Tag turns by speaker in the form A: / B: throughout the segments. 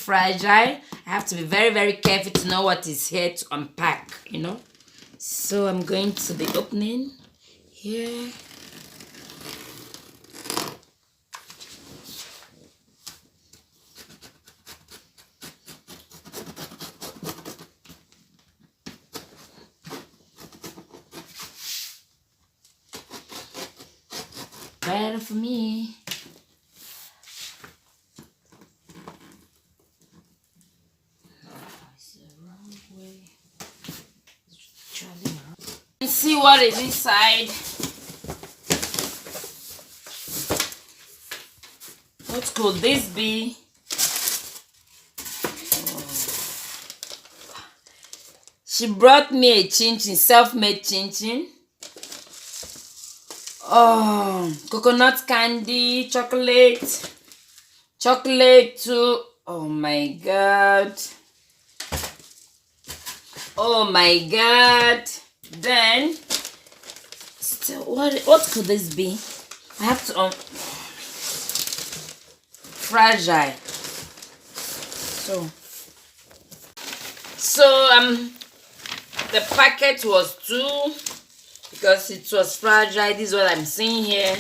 A: fragile. I have to be very, very careful to know what is here to unpack, you know. So I'm going to be opening here. Better for me. Let's see what is inside. What could this be? She brought me a chin-chin, self-made chin-chin. Oh, coconut candy, chocolate too. Oh my god. Oh my god. Then still, what could this be? I have to fragile. So the packet was 2 because it was fragile. This is what I'm seeing here.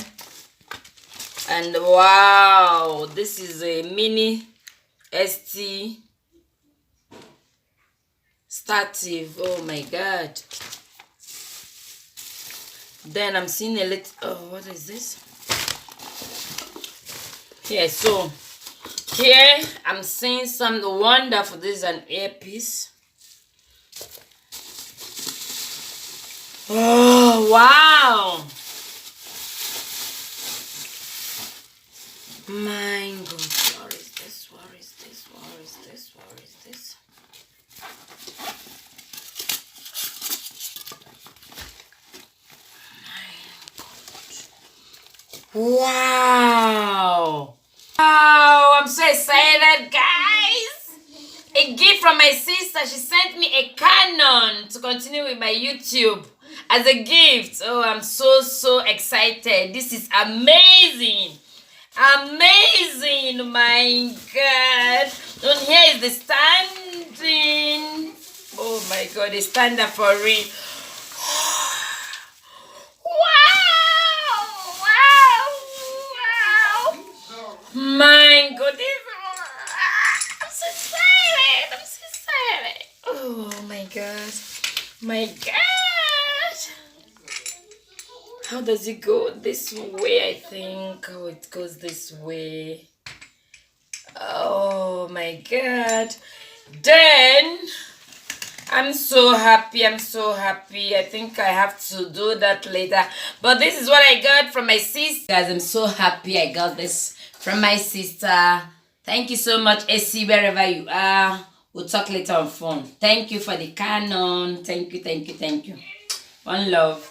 A: And wow, this is a mini ST stative. Oh my god. Then I'm seeing a little, oh, what is this? Yeah, so here I'm seeing some wonderful. This is an earpiece. Oh wow, my god, what is this? What is this? What is this? What is this? Wow, wow, I'm so excited, guys. A gift from my sister. She sent me a Canon to continue with my YouTube as a gift. Oh, I'm so excited. This is amazing. Amazing, my god. And here is the standing. Oh my god, the stand up for real. Wow. My goodness. I'm so excited. I'm so excited. Oh my god. My god. How does it go? This way, I think. Oh, it goes this way. Oh my god. Then I'm so happy. I'm so happy. I think I have to do that later. But this is what I got from my sister. Guys, I'm so happy I got this from my sister. Thank you so much, AC, wherever you are. We'll talk later on phone. Thank you for the Canon. Thank you. One love.